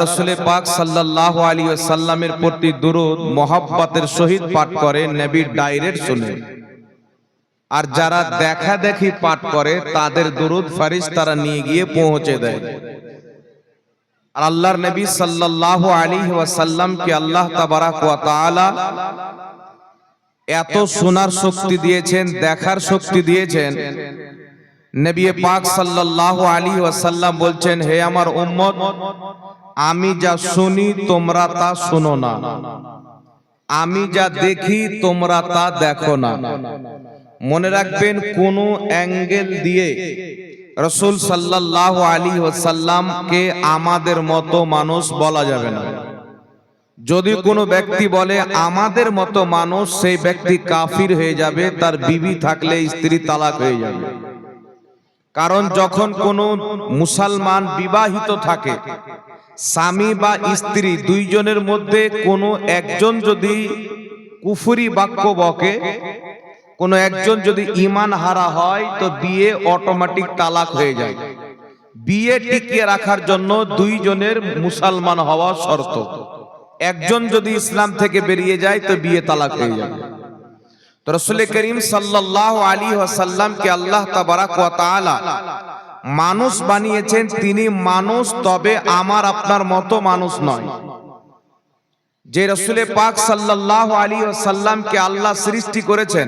রাসূল পাক সাল্লাল্লাহু আলাইহি ওয়াসাল্লামের প্রতি দুরূদ মুহাব্বতের সহিত পাঠ করে নবীর ডাইরেক্ট শুনে, আর যারা দেখা দেখি পাঠ করে তাদের দুরূদ ফেরেশতারা নিয়ে গিয়ে পৌঁছে দেয়। আর আল্লাহর নবী সাল্লাল্লাহু আলাইহি ওয়াসাল্লামকে আল্লাহ তাবারাক ওয়া তাআলা এত শোনার শক্তি দিয়েছেন, দেখার শক্তি দিয়েছেন। নবী পাক সাল্লাল্লাহু আলাইহি ওয়াসাল্লাম বলছেন, হে আমার উম্মত, আমি যা শুনি তোমরা তা শোনো না, আমি যা দেখি তোমরা তা দেখো না। মনে রাখবেন, কোন অ্যাঙ্গেল দিয়ে রাসূল সাল্লাল্লাহু আলাইহি ওয়াসাল্লামকে আমাদের মতো মানুষ বলা যাবে না। যদি কোনো ব্যক্তি বলে আমাদের মতো মানুষ, সেই ব্যক্তি কাফির হয়ে যাবে, তার বিবি থাকলে স্ত্রী তালাক হয়ে যাবে। কারণ যখন কোনো মুসলমান বিবাহিত থাকে, স্বামী বা স্ত্রী দুইজনের মধ্যে কোনো একজন যদি কুফরি বাক্য বকে, কোনো একজন যদি ঈমান হারা হয়, তো বিয়ে অটোমেটিক তালাক হয়ে যায়। বিয়ে টিকিয়ে রাখার জন্য দুইজনের মুসলমান হওয়া শর্ত। একজন যদি ইসলাম থেকে বেরিয়ে যায় তো বিয়ে তালাক হয়ে যাবে। তো রাসূল করিম সাল্লাল্লাহু আলাইহি ওয়াসাল্লামকে আল্লাহ তাবারাক ওয়া তাআলা মানুষ বানিয়েছেন। তিনি মানুষ, তবে আমার আপনার মতো মানুষ নয়। যে রাসূল পাক সাল্লাল্লাহু আলাইহি ওয়াসাল্লামকে আল্লাহ সৃষ্টি করেছেন,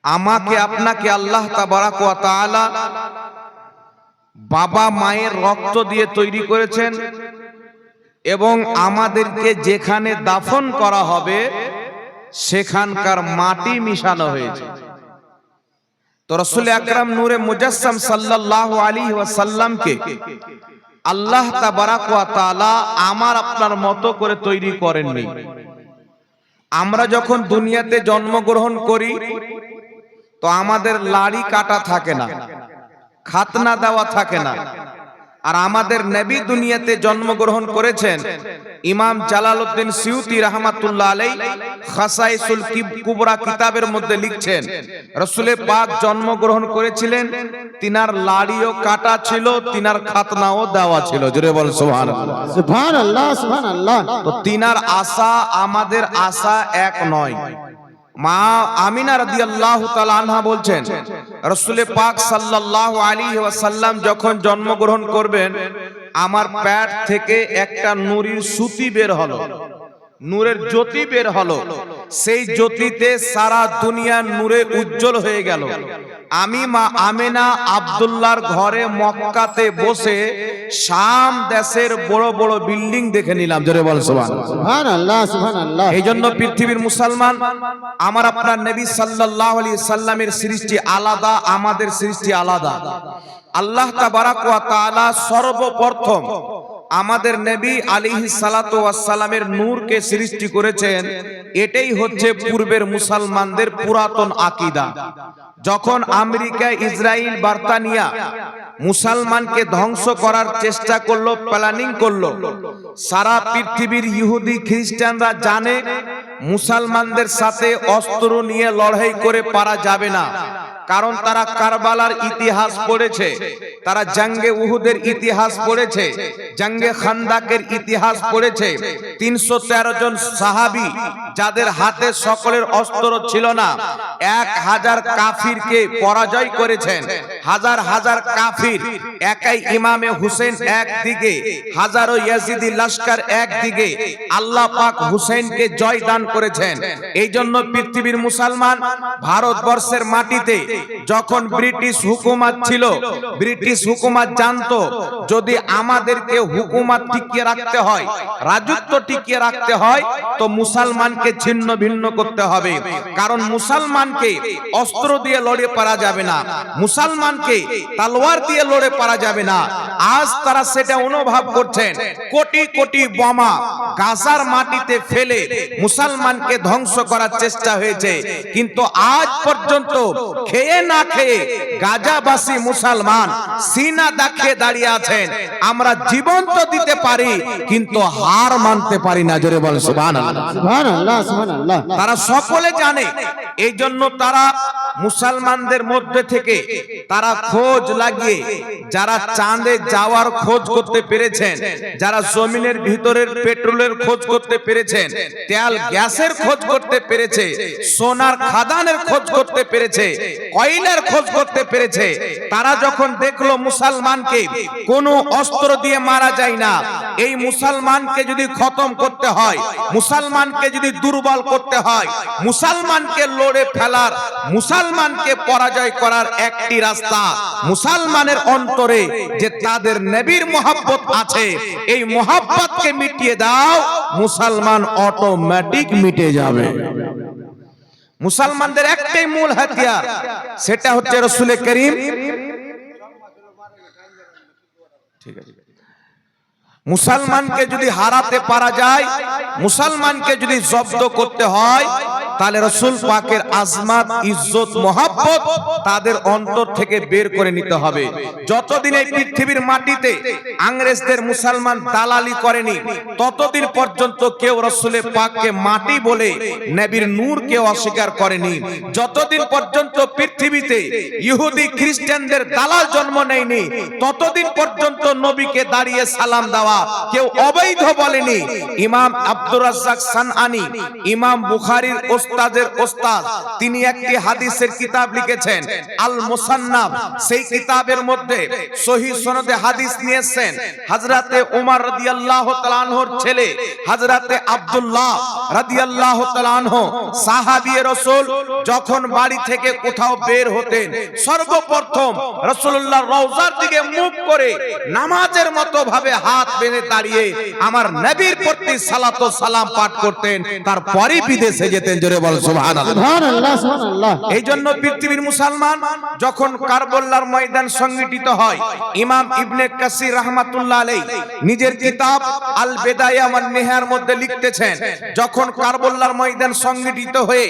আমাকে আপনাকে আল্লাহ তাবারাক ওয়া তাআলা বাবা মায়ের রক্ত দিয়ে তৈরি করেছেন, এবং আমাদেরকে যেখানে দাফন করা হবে সেখানকার মাটি মিশানো হয়েছে। তো রাসূল আকরাম নূরে মুজাসসাম সাল্লাল্লাহু আলাইহি ওয়াসাল্লামকে আল্লাহ তাবারাক ওয়া তাআলা আমার আপনার মতো করে তৈরি করেননি। আমরা যখন দুনিয়াতে জন্মগ্রহণ করি তো আমাদের লাড়ি কাটা থাকে না, খাতনা দেওয়া থাকে না। আর আমাদের নবী দুনিয়াতে জন্মগ্রহণ করেছেন। ইমাম জালালউদ্দিন সিউতি রাহমাতুল্লাহ আলাইহি খাসাইসুল কুবরা কিতাবের মধ্যে লিখছেন, রাসূল পাক জন্মগ্রহণ করেছিলেন, তিনার লাড়িও কাটা ছিল, তিনার খাতনাও দেওয়া ছিল। জোরে বল সুবহানাল্লাহ, সুবহানাল্লাহ, সুবহানাল্লাহ। তো তিনার আশা আমাদের আশা এক নয়। মা আমিনা রাদিয়াল্লাহু তাআলা আনহা বলছেন, রাসূল পাক সাল্লাল্লাহু আলাইহি ওয়াসাল্লাম যখন জন্মগ্রহণ করবেন, আমার পেট থেকে একটা নূরের সুতি বের হলো, নূরের জ্যোতি বের হলো। সেই জ্যোতিতে সারা দুনিয়া নূরে উজ্জ্বল হয়ে গেল। আমি মা আমিনা আব্দুল্লাহর ঘরে মক্কাতে বসে শাম দেশের বড় বড় বিল্ডিং দেখে নিলাম। জোরে বল সুবহানাল্লাহ, সুবহানাল্লাহ। এই জন্য পৃথিবীর মুসলমান, আমার আপনার নবী সাল্লাল্লাহু আলাইহি সাল্লামের সৃষ্টি আলাদা, আমাদের সৃষ্টি আলাদা। আল্লাহ তাবারাক ওয়া তাআলা সর্বপ্রথম আমাদের নবী আলাইহিস সালাতু ওয়াস সালামের নূরকে সৃষ্টি করেছেন। এটাই হচ্ছে পূর্বের মুসলমানদের পুরাতন আকীদা। যখন আমেরিকা, ইসরায়েল, বার্তানিয়া মুসলমানকে ধ্বংস করার চেষ্টা করলো, প্ল্যানিং করলো, সারা পৃথিবীর ইহুদি খ্রিস্টানরা জানে মুসলমানদের সাথে অস্ত্র নিয়ে লড়াই করে পারা যাবে না। কারণ তারা কারবালার ইতিহাস পড়েছে, তারা জঙ্গে উহুদের ইতিহাস পড়েছে, জঙ্গে খান্দাকের ইতিহাস পড়েছে। 313 জন সাহাবী যাদের হাতে সকলের অস্ত্র ছিল না, 1000 কাফিরকে পরাজয় করেছেন। হাজার হাজার কাফির, একাই ইমামে হুসেন একদিকে, হাজারো ইয়াজিদি লস্কর একদিকে, আল্লাহ পাক হুসেনকে জয় দান করেছেন। এই জন্য পৃথিবীর মুসলমান ভারতবর্ষের মাটিতে যখন ব্রিটিশ হুকুমত ছিল, ব্রিটিশ হুকুমত জানতো যদি আমাদেরকে হুকুমত টিকিয়ে রাখতে হয়, রাজত্ব টিকিয়ে রাখতে হয়, তো মুসলমানকে ছিন্ন ভিন্ন করতে হবে। কারণ মুসলমানকে অস্ত্র দিয়ে লড়ে পারা যাবে না, মুসলমানকে তলোয়ার দিয়ে লড়ে পারা যাবে না। আজ তারা সেটা অনুভব করছেন। কোটি কোটি বোমা গাজার মাটিতে ফেলে মুসলমানকে ধ্বংস করার চেষ্টা হয়েছে, কিন্তু আজ পর্যন্ত খেয়ে না খেয়ে গাজাবাসী মুসলমান সিনা দেখিয়ে দাঁড়িয়ে আছেন। আমরা জীবন তো দিতে পারি কিন্তু হার মানতে পারি না। জোরে বল সুবহানাল্লাহ। সুবহানাল্লাহ সুবহানাল্লাহ। তারা সকলে জানে, এই জন্য তারা মুসলমানদের মধ্যে থেকে তারা খোঁজ লাগিয়ে যারা চাঁদে যাওয়ার খোঁজ করতে পেরেছেন, যারা জমিনের ভিতরের পেট্রোলের খোঁজ করতে পেরেছেন, তেল গ্যাসের খোঁজ করতে পেরেছে, সোনার খাদানের খোঁজ করতে পেরেছে, কয়লার খোঁজ করতে পেরেছে, তারা যখন দেখলো মুসলমানকে কোনো অস্ত্র দিয়ে মারা যায় না, এই মুসলমানকে যদি খতম করতে হয়, মুসলমানকে যদি দুর্বল করতে হয়, মুসলমানকে লড়ে ফেলার, মুসলমানকে পরাজয় করার একটি রাস্তা, মুসলমানের অন্তরে যে তাদের নবীর মহব্বত আছে, এই মহব্বতকে মিটিয়ে দাও, মুসলমান অটোমেটিক মিটে যাবে। মুসলমানদের একটাই মূল হাতিয়ার, সেটা হচ্ছে রাসূল করিম। ঠিক আছে, মুসলমানকে যদি হারাতে পারা যায়, মুসলমানকে যদি জব্দ করতে হয়, তাহলে রাসূল পাকের আজমত, ইজ্জত, মহব্বত তাদের অন্তর থেকে বের করে নিতে হবে। যতদিন এই পৃথিবীর মাটিতে ইংরেজদের মুসলমান দালালি করেনি, ততদিন পর্যন্ত কেউ রাসূল পাককে মাটি বলে নবীর নূরকে অস্বীকার করেনি। যতদিন পর্যন্ত পৃথিবীতে ইহুদি খ্রিস্টানদের দালাল জন্ম নেয়নি, ততদিন পর্যন্ত নবীকে দাঁড়িয়ে সালাম দেওয়া কেউ অবৈধ বলেনি। ইমাম আব্দুর রাজ্জাক সানআনী, ইমাম বুখারীর ওস্তাদের ওস্তাদ, তিনি একটি হাদিসের কিতাব লিখেছেন আল মুসান্নাফ। সেই কিতাবের মধ্যে সহিহ সনদে হাদিস নিয়েছেন হযরতে ওমর রাদিয়াল্লাহু তাআলা আনহুর ছেলে হযরতে আব্দুল্লাহ রাদিয়াল্লাহু তাআলা আনহু সাহাবী রাসূল যখন বাড়ি থেকে কোথাও বের হতেন, সর্বপ্রথম রাসূলুল্লাহর রওজার দিকে মুখ করে নামাজের মতো ভাবে হাত বেঁধে দাঁড়িয়ে আমার নবীর প্রতি সালাত ও সালাম পাঠ করতেন, তারপরে বিদেশে যেতেন। জোরে বল সুবহানাল্লাহ। সুবহানাল্লাহ সুবহানাল্লাহ। এই জন্য পৃথিবীর মুসলমান যখন কারবালার ময়দান সংগঠিত হয়, ইমাম ইবনে কাসির রাহমাতুল্লাহ আলাইহি নিজের কিতাব আল বিদায়া ওয়ান নিহার মধ্যে লিখতেছেন, যখন কারবালার ময়দান সংগঠিত হয়ে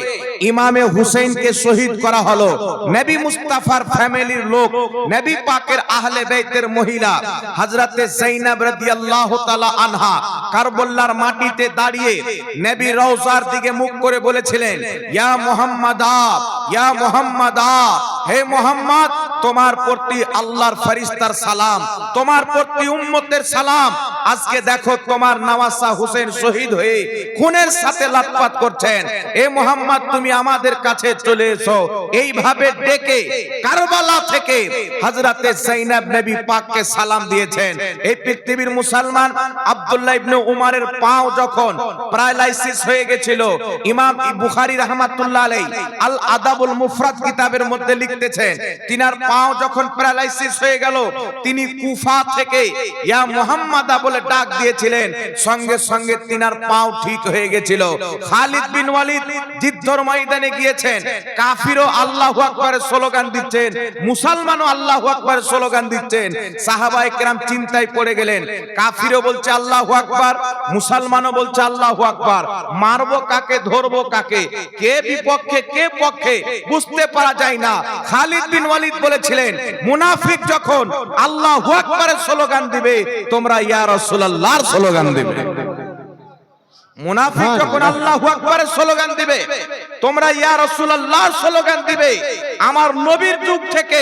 ইমামে হুসাইনকে শহীদ করা হলো, নবী মুস্তাফার ফ্যামিলির লোক, নবী পাকের আহলে বাইতের মহিলা হযরতে যায়েনব রাদিয়াল্লাহু তাআলা আনহা কারবালার মাটিতে দাঁড়িয়ে নবী রওজার দিকে মুখ করে বলেছিলেন, ইয়া মুহাম্মাদা, ইয়া মুহাম্মাদা, হে মুহাম্মদ, তোমার প্রতি আল্লাহর ফেরেশতার সালাম, তোমার প্রতি উম্মতের সালাম। আজকে দেখো তোমার নওয়াসা হুসেন শহীদ হয়ে খুনের সাথে লাতপাত করছেন, এ মুহাম্মদ তুমি আমাদের কাছে চলে এসো। এইভাবে ডেকে কারবালা থেকে হযরতে যায়েনব নবী পাককে সালাম দিয়েছেন। এই পৃথিবীর মুসলমান আব্দুল্লাহ ইবনে উমরের পাও যখন প্যারালাইসিস হয়ে গেছিল, ইমাম বুখারী রাহমাতুল্লাহ আলাইহি আল আদাবুল মুফরাদ কিতাবের মধ্যে লিখতেছেন, তিনার পাও যখন প্যারালাইসিস হয়ে গেল, তিনি কুফা থেকে ইয়া মুহাম্মাদা বলে ডাক দিয়েছিলেন, সঙ্গে সঙ্গে তিনার পাও ঠিক হয়ে গেছিল। খালিদ বিন ওয়ালিদ যুদ্ধের ময়দানে গিয়েছেন, কাফিরও আল্লাহু আকবারের স্লোগান দিচ্ছেন, মুসলমানও আল্লাহু আকবারের স্লোগান দিচ্ছেন। সাহাবায়ে কেরাম চিন্তায় পড়ে গেলেন, কাফিরও বলছে আল্লাহু আকবার, মুসলমানও বলছে আল্লাহু আকবার, মারবো কাকে, ধরবো কাকে, কে বিপক্ষে কে পক্ষে বুঝতে পারা যায় না। খালিদ বিন ওয়ালিদ বলেছিলেন, মুনাফিক যখন আল্লাহু আকবারের স্লোগান দিবে, তোমরা ইয়া রাসূলুল্লাহর স্লোগান দিবে। মুনাফিক যখন আল্লাহু আকবারের স্লোগান দিবে, তোমরা ইয়া রাসূলুল্লাহর স্লোগান দিবে। আমার নবীর যুগ থেকে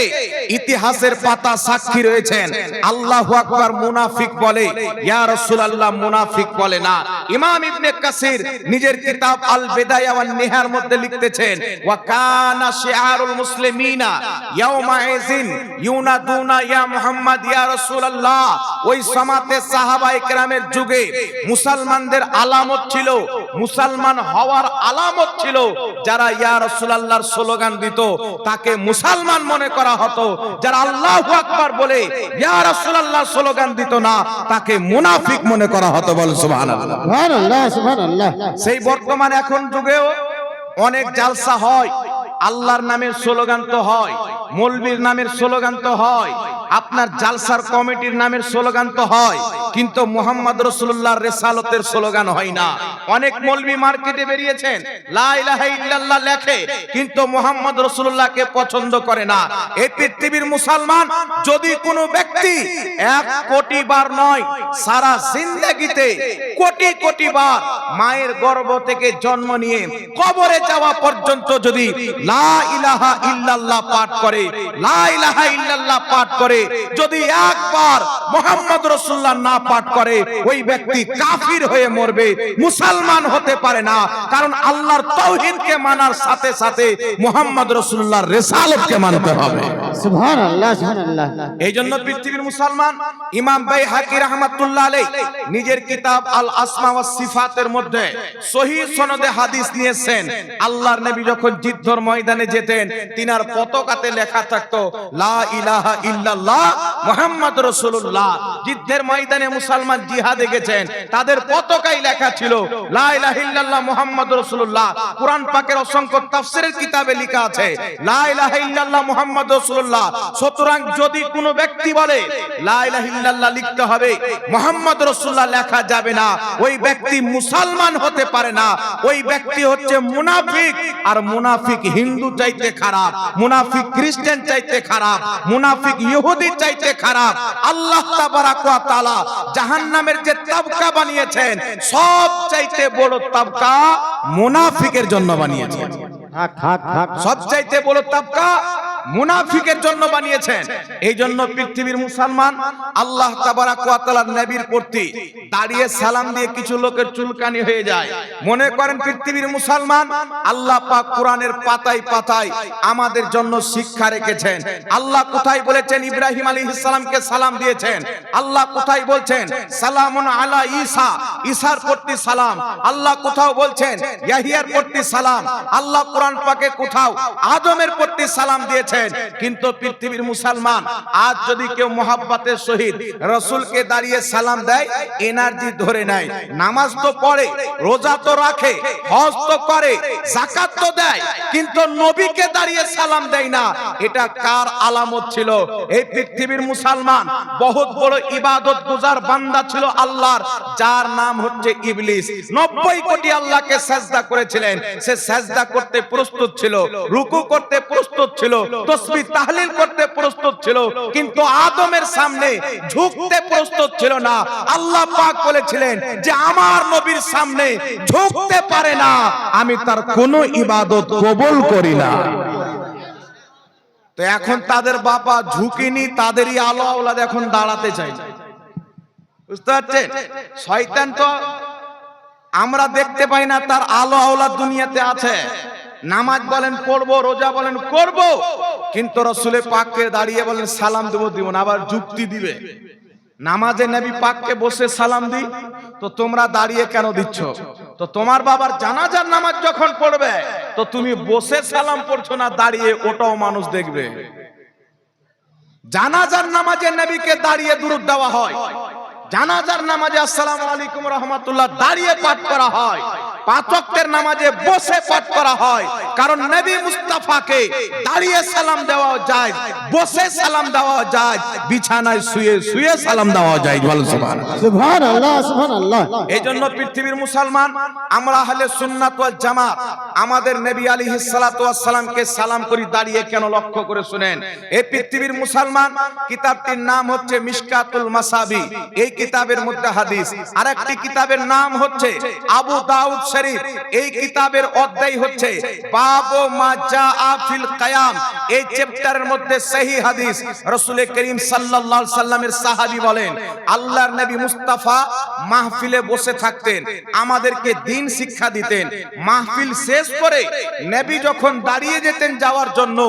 ইতিহাসের পাতা সাক্ষী রয়েছেন, আল্লাহু আকবার মুনাফিক বলে, ইয়া রাসূলুল্লাহ মুনাফিক বলে না। ইমাম ইবনে কাসির নিজের কিতাব আল বিদায়া ওয়ান নিহার মধ্যে লিখতেছেন, ওয়া কানা শিআরুল মুসলিমিনা ইয়াউমা ইযিন ইউনাদুনা ইয়া মুহাম্মদ ইয়া রাসূলুল্লাহ। ওই সমাতে সাহাবায়ে কেরামের যুগে মুসলমানদের আলামত ছিল, মুসলমান হওয়ার আলামত ছিল, যারা ইয়া রাসূলুল্লাহর স্লোগান দিত তাকে মুসলমান মনে করা হতো, যারা আল্লাহু আকবার বলে ইয়া রাসূলুল্লাহর স্লোগান দিত না তাকে মুনাফিক মনে করা হতো। বল সুবহানাল্লাহ। সুবহানাল্লাহ সুবহানাল্লাহ। সেই বর্তমান এখন যুগেও অনেক জালসা হয়, আল্লাহর নামের স্লোগান তো হয়, মৌলবীর নামের স্লোগান তো হয়, আপনার জালসার কমিটির নামের স্লোগান তো হয়, কিন্তু মুহাম্মদ রাসূলুল্লাহর রিসালাতের স্লোগান হয় না। অনেক মৌলভী মার্কেটে বেরিয়েছেন, লা ইলাহা ইল্লাল্লাহ লেখে, কিন্তু মুহাম্মদ রাসূলুল্লাহকে পছন্দ করে না। এই পৃথিবীর মুসলমান যদি কোনো ব্যক্তি 1 কোটি বার নয়, সারা জিন্দেগিতে কোটি কোটি বার মায়ের গর্ভ থেকে জন্ম নিয়ে কবরে যাওয়া পর্যন্ত যদি লা ইলাহা ইল্লাল্লাহ পাঠ করে, লা ইলাহা ইল্লাল্লাহ পাঠ করে, যদি একবার মুহাম্মদ রাসূলুল্লাহ না পাঠ করে, ওই ব্যক্তি কাফির হয়ে মরবে, মুসলমান হতে পারে না। কারণ আল্লাহর তাওহীদকে মানার সাথে সাথে মুহাম্মদ রাসূলুল্লাহর রিসালাতকে মানতে হবে। সুবহানাল্লাহ সুবহানাল্লাহ। এই জন্য পৃথিবীর মুসলমান ইমাম বাইহাকি রাহমাতুল্লাহ আলাইহি নিজের কিতাব আল আসমা ওয়াস সিফাতের মধ্যে সহিহ সনদে হাদিস নিয়েছেন, আল্লাহর নবী যখন যুদ্ধের ময়দানে যেতেন, তিনার পতাকাতে লেখা থাকতো লা ইলাহা ইল্লাল্লাহ মুহাম্মদ রাসূলুল্লাহ। যুদ্ধের ময়দানে মুসলমান জিহাদে গেছেন, তাদের পতাকায় লেখা ছিল লা ইলাহা ইল্লাল্লাহ মুহাম্মদ রাসূলুল্লাহ। কুরআন পাকের অসংখ্য তাফসীরের কিতাবে লেখা আছে লা ইলাহা ইল্লাল্লাহ মুহাম্মদ রাসূলুল্লাহ। সুতরাং যদি কোনো ব্যক্তি বলে লা ইলাহা ইল্লাল্লাহ লিখতে হবে, মুহাম্মদ রাসূলুল্লাহ লেখা যাবে না, ওই ব্যক্তি মুসলমান হতে পারে না। ওই ব্যক্তি হচ্ছে মুনাফিক, আর মুনাফিক হিন্দু চাইতে খারাপ, মুনাফিক খ্রিস্টান চাইতে খারাপ, মুনাফিক ইহুদি চাইতে খারাপ। আল্লাহ তাবারাক ওয়া তাআলা জাহান্নামের যে তাবকা বানিয়েছেন, সব চাইতে বড় তাবকা মুনাফিকের জন্য বানিয়েছেন। হক হক হক। সবচাইতে বড় তাবকা মুনাফিকের জন্য বানিয়েছেন। এই জন্য পৃথিবীর মুসলমান আল্লাহ তাবারাক ওয়া তাআলার নবীর প্রতি দাঁড়িয়ে সালাম দিয়ে কিছু লোকের চুলকানি হয়ে যায়। মনে করেন পৃথিবীর মুসলমান আল্লাহ পাক কোরআনের পাতায় পাতায় আমাদের জন্য শিক্ষা রেখেছেন। আল্লাহ কোথায় বলেছেন ইব্রাহিম আলাইহিস সালামকে সালাম দিয়েছেন, আল্লাহ কোথায় বলছেন সালামুন আলা ঈসা, ঈসার প্রতি সালাম। আল্লাহ কোথাও বলছেন ইয়াহিয়ার প্রতি সালাম। আল্লাহ কোরআন পাকে কোথাও আদমের প্রতি সালাম দিয়েছেন। কিন্তু পৃথিবীর মুসলমান আজ যদি কেউ মোহাব্বতের সহিত রাসূলকে দাঁড়িয়ে সালাম দেয়, এনার্জি ধরে নেয়, নামাজ তো পড়ে, রোজা তো রাখে, হজ তো করে, যাকাত তো দেয়, কিন্তু নবীকে দাঁড়িয়ে সালাম দেয় না। এটা কার আলামত ছিল? এই পৃথিবীর মুসলমান বহুত বড় ইবাদত গুজার বান্দা ছিল আল্লাহর, যার নাম হচ্ছে ইবলিস। 90 কোটি আল্লাহকে সাজদা করেছিলেন, সে সাজদা করতে প্রস্তুত ছিল, রুকু করতে প্রস্তুত ছিল, তাসবিহ তাহলিল করতে প্রস্তুত ছিল, কিন্তু আদমের সামনে ঝুঁকতে প্রস্তুত ছিল না। আল্লাহ পাক বলেছিলেন যে আমার নবীর সামনে ঝুঁকতে পারে না, আমি তার কোনো ইবাদত কবুল করি না। তো এখন তাদের বাবা ঝুঁকিনি, তাদেরই আলো আওলাদ এখন দাঁড়াতে চাই। বুঝতে পারছেন? শয়তান তো আমরা দেখতে পাই না, তার আলো আওলাদ দুনিয়াতে আছে। নামাজ বলেন পড়বো, রোজা বলেন করব, কিন্তু রাসূলের পাককে দাঁড়িয়ে বলেন সালাম দেব দিব না, আবার যুক্তি দিবে। নামাজে নবী পাককে বসে সালাম দি, তো তোমরা দাঁড়িয়ে কেন দিচ্ছ? তো তোমার বাবার জানাজার নামাজ যখন পড়বে, তো তুমি বসে সালাম পড়ছো না দাঁড়িয়ে, ওটাও মানুষ দেখবে। জানাজার নামাজে নবীকে দাঁড়িয়ে দুরূদ দেওয়া হয়, জানাজার নামাজে আসসালামু আলাইকুম রাহমাতুল্লাহ দাঁড়িয়ে পাঠ করা হয়, 5 ওয়াক্তের নামাজে বসে পাঠ করা হয়। কারণ নবী মুস্তাফাকে দাঁড়িয়ে সালাম দেওয়া যায়, বসে সালাম দেওয়া যায়, বিছানায় শুয়ে শুয়ে সালাম দেওয়া যায়। বল সুবহানাল্লাহ সুবহানাল্লাহ সুবহানাল্লাহ। এই জন্য পৃথিবীর মুসলমান আমরা আহলে সুন্নাত ওয়াল জামাত আমাদের নবী আলাইহিস সালাতু ওয়াস সালামকে সালাম করি দাঁড়িয়ে। কেন? লক্ষ্য করে শুনেন। এই পৃথিবীর মুসলমান কিতাবটির নাম হচ্ছে মিশকাতুল মাসাবি, এই কিতাবের মধ্যে হাদিস। আরেকটি কিতাবের নাম হচ্ছে আবু দাউদ শরীফ, এই কিতাবের অধ্যায় হচ্ছে বাবু মা জাআ ফিল কিয়াম। এই চ্যাপ্টারের মধ্যে সহিহ হাদিস, রাসূল করিম সাল্লাল্লাহু আলাইহি সাল্লামের সাহাবী বলেন আল্লাহর নবী মুস্তাফা মাহফিলে বসে থাকতেন, আমাদেরকে দ্বীন শিক্ষা দিতেন। মাহফিল শেষ করে নবী যখন দাঁড়িয়ে যেতেন যাওয়ার জন্য,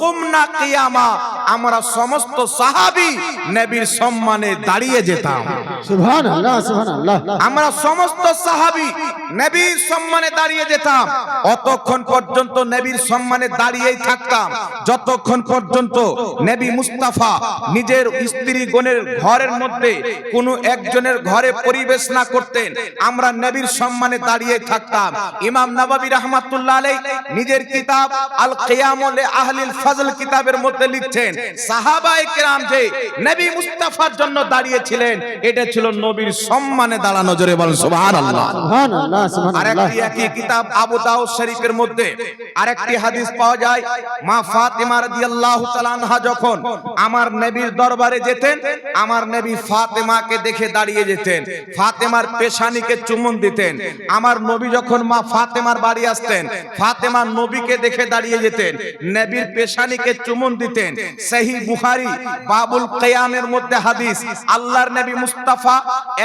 কুমনা কিয়ামা, আমরা সমস্ত সাহাবী নবীর সম্মানে দাঁড়িয়ে যেতাম। সুবহানাল্লাহ সুবহানাল্লাহ আমরা সমস্ত সাহাবী নবীর সম্মানে দাঁড়িয়ে যেতাম, অতক্ষণ পর্যন্ত নবীর সম্মানে দাঁড়িয়েই থাকতাম যতক্ষণ পর্যন্ত নবী মুস্তাফা নিজের স্ত্রী গণের ঘরের মধ্যে কোনো একজনের ঘরে পরিবেশ না করতেন, আমরা নবীর সম্মানে দাঁড়িয়ে থাকতাম। ইমাম নববী রাহমাতুল্লাহ আলাইহি নিজের কিতাব আল কিয়াম লি আহলিল ফজল কিতাবের মধ্যে লিখছেন, সাহাবায়ে কেরাম যে নবী মুস্তাফার জন্য দাঁড়িয়েছিলেন, এটা ছিল নবীর সম্মানে দাঁড়ানো। জোরে বল সুবহানাল্লাহ। সুবহানাল্লাহ সুবহানাল্লাহ। আরেকটি একই কিতাব আবু দাউদ শরীফের মধ্যে আরেকটি হাদিস পাওয়া যায়, মা ফাতেমা রাদিয়াল্লাহু তাআলা আনহা যখন আমার নবীর দরবারে যেতেন, আমার নবী ফাতেমাকে দেখে দাঁড়িয়ে যেতেন, ফাতেমার পেশানিকে চুমুন দিতেন। আমার নবী যখন মা ফাতেমার বাড়ি আসতেন, ফাতেমা নবীকে দেখে দাঁড়িয়ে যেতেন, নবীর পেশানিকে চুমুন দিতেন। সহিহ বুখারী বাবুল কিয়ামের মধ্যে হাদিস, আল্লাহর নবী মুস্তাফা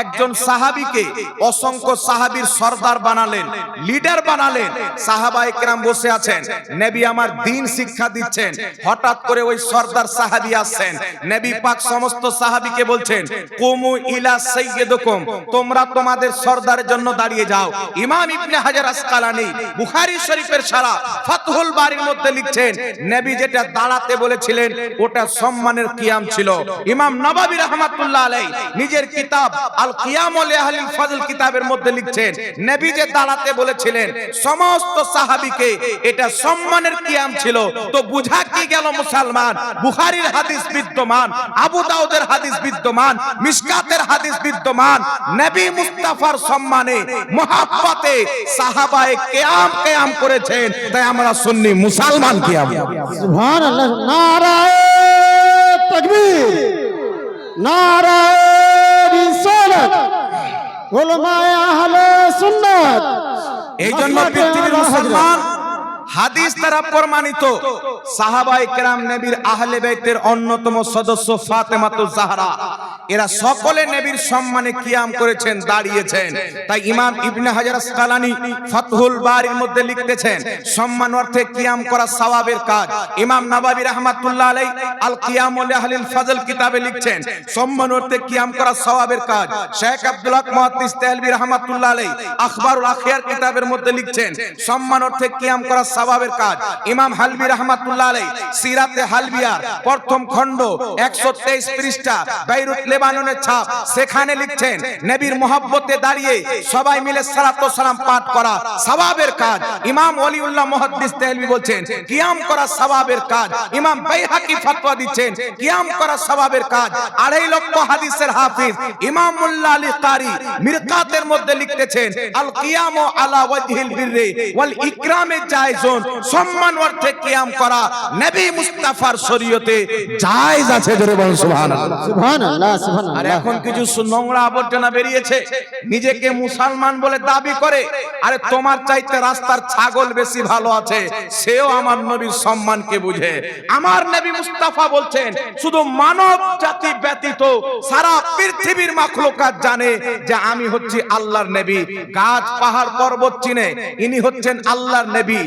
একজন সাহাবীকে অসংখ্য সাহাবীর সরদার বানালেন, লিডার বানালেন। সাহাবায়ে কেরাম বসে আছেন, নবী আমার দ্বীন শিক্ষা দিচ্ছেন, হঠাৎ করে ওই সরদার সাহাবী আসছেন। নবী পাক সমস্ত সাহাবীকে বলছেন, কুমু ইলা সাইয়্যিদুকুম, তোমরা তোমাদের সরদারের জন্য দাঁড়িয়ে যাও। ইমাম ইবনে হাজার আসকালানী বুখারী শরীফের সারা ফাতহুল বারীর মধ্যে লিখছেন, নবী যেটা দাঁড়াতে বলেছিলেন ওটা সম্মানের কিয়াম ছিল। ইমাম নববী রাহমাতুল্লাহ আলাইহি নিজের কিতাব আল কিয়াম লি আহলিল ফজল কিতাবের মধ্যে লিখছেন, নবী যে দাঁড়াতে বলেছিলেন সমস্ত সাহাবীকে এটা সম্মানের কিয়াম ছিল। তো বুঝা কি গেল মুসলমান, বুখারীর হাদিস বিদ্যমান, আবু দাউদের হাদিস বিদ্যমান, মিশকাতের হাদিস বিদ্যমান, নবী মুস্তাফার সম্মানে মুহাব্বতে সাহাবায়ে কিয়াম কিয়াম করেছেন, তাই আমরা সুন্নি মুসলমান কিয়াম। সুবহানাল্লাহ। নারায়ে তাকবীর, নারায়ে রিসালাত, উলামায়ে আহলে সুন্নাত। এই জন্য পৃথিবীর মুসলমান হাদিস দ্বারা প্রমাণিত সাহাবায়ে কেরাম নবীর আহলে বাইতের অন্যতম সদস্য ফাতেমাতুজ জাহরা, এরা সকলে নবীর সম্মানে কিয়াম করেছেন, দাঁড়িয়েছেন। তাই ইমাম ইবনে হাজার আসকালানী ফাতহুল বারীর মধ্যে লিখতেছেন, সম্মান অর্থে কিয়াম করা সওয়াবের কাজ। ইমাম নববী রাহমাতুল্লাহ আলাইহি আল কিয়াম লি আহলিল ফজল কিতাবে লিখছেন, সম্মান অর্থে কিয়াম করা সওয়াবের কাজ। শেখ আব্দুল হক মুহাদ্দিস দেহলভী রাহমাতুল্লাহ আলাইহি আখবারুল আখিয়ার কিতাবের মধ্যে লিখছেন, সম্মান অর্থে কিয়াম করা সওয়াবের কাজ। ইমাম হালবী রাহমাতুল্লাহ আলাইহি সিরাতে হালবিয়ার প্রথম খণ্ড 123 পৃষ্ঠা, বেইরুত লেবাননের ছাপ, সেখানে লিখছেন, নবীর মহব্বতে দাঁড়িয়ে সবাই মিলে সালাত ও সালাম পাঠ করা সওয়াবের কাজ। ইমাম ওলিউল্লাহ মুহাদ্দিস দেহলভী বলছেন, কিয়াম করা সওয়াবের কাজ। ইমাম বাইহাকি ফতোয়া দিচ্ছেন, কিয়াম করা সওয়াবের কাজ। 2.5 লক্ষ হাদিসের হাফিজ ইমাম মুল্লা আলী কারি মিরকাতের মধ্যে লিখতেছেন, আল কিয়ামু আলা ওয়াজহিল বিররি ওয়াল ইকরামে জায়েজুন, সম্মান অর্থে কিয়াম করা নবী মুস্তাফার শরীয়তে জায়েজ আছে। জোরে বলুন সুবহানাল্লাহ। সুবহানাল্লাহ সুবহানাল্লাহ। আর এখন কিছু নোংরা আবর্জনা বেরিয়েছে, নিজেকে মুসলমান বলে দাবি করে, আরে তোমার চাইতে রাস্তার ছাগল বেশি ভালো আছে, সেও আমার নবীর সম্মানকে বুঝে। আমার নবী মুস্তাফা বলছেন, শুধু মানব জাতি ব্যতীত সারা পৃথিবীর মাখলুকাত জানে যে আমি হচ্ছি আল্লাহর নবী। গাছ পাহাড় পর্বত চিনে, ইনি হচ্ছেন আল্লাহর নবী।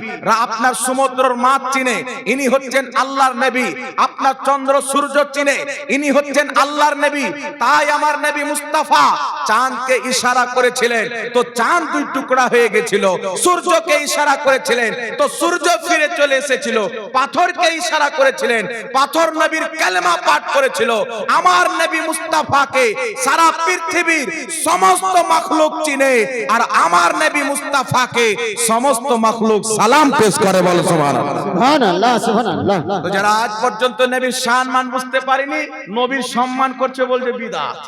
আপনার সমুদ্রের মাছ চিনে, ইনি হচ্ছেন আল্লাহর নবী। আপনার চন্দ্র সূর্য চিনে, ইনি হচ্ছেন আল্লাহর নবী। তাই আমার নবী মুস্তাফা চাঁদকে ইশারা করেছিলেন, তো চাঁদ দুই টুকরা হয়ে গেছিল। সূর্যকে ইশারা করেছিলেন, তো সূর্য ফিরে চলে এসেছিল। পাথরকে ইশারা করেছিলেন, পাথর নবীর কালেমা পাঠ করেছিল। আমার নবী মুস্তাফাকে সারা পৃথিবীর সমস্ত মাখলুক চিনে, আর আমার নবী মুস্তাফাকে সমস্ত মাখলুক সালাম পেশ করে। বল সুবহানাল্লাহ। সুবহানাল্লাহ সুবহানাল্লাহ। তো যারা আজ পর্যন্ত নবীর সম্মান বুঝতে পারেনি, নবীর সম্মান করছে বলছে বিদআত।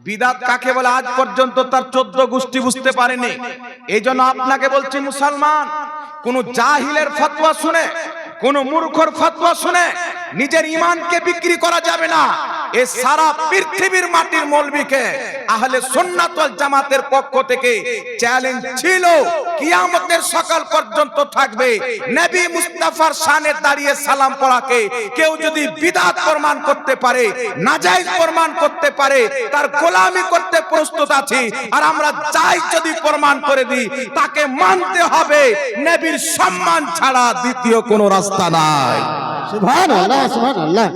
বিদআত কাকে বলে আজ পর্যন্ত তার 14 গোষ্ঠী বুঝতে পারেনি। এই জন্য আপনাকে বলছি মুসলমান, কোন জাহিলের ফতোয়া শুনে, কোন মূর্খর ফতোয়া শুনে নিজের ঈমানকে বিক্রি করা যাবে না। এই সারা পৃথিবীর মাটির মৌলবীকে আহলে সুন্নাত ওয়াল জামাতের পক্ষ থেকে চ্যালেঞ্জ ছিল, কিয়ামতের সকাল পর্যন্ত থাকবে, নবী মুস্তাফার শানে দাঁড়িয়ে সালাম পড়াকে কেউ যদি বিদআত প্রমাণ করতে পারে, নাজায়েজ প্রমাণ করতে পারে, তার গোলামি করতে প্রস্তুত আছি। আর আমরা জায়েজ যদি প্রমাণ করে দিই, তাকে মানতে হবে। নবীর সম্মান ছাড়া দ্বিতীয় কোনো রাস্তা নাই। सुभान अल्लाह सुभान अल्लाह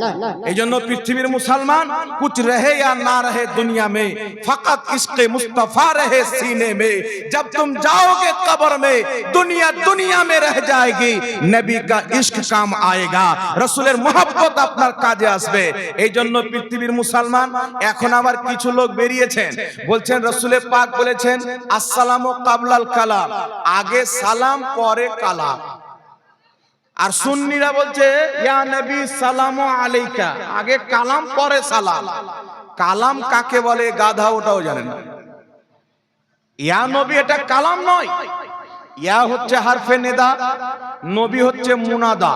এই জন্য পৃথিবীর মুসলমান कुछ रहे या ना रहे दुनिया में फकत इश्क मुस्तफा रहे सीने में जब तुम जाओगे कब्र में दुनिया दुनिया में रह जाएगी नबी का इश्क काम आएगा रसूলের मोहब्बत আপনার কাজে আসবে এই জন্য পৃথিবীর মুসলমান এখন আবার কিছু লোক বেরিয়েছেন বলছেন রসুলের পাক বলেছেন আসসালামু কাবলাল কালাম আগে সালাম পরে কালাম আর সুন্নিরা বলছে ইয়া নবী সালামু আলাইকা আগে কালাম পরে সালাম কালাম কাকে বলে গাধা ওটাও জানেন না ইয়া নবী এটা কালাম নয় ইয়া হচ্ছে হারফে নিদা নবী হচ্ছে মুনাদা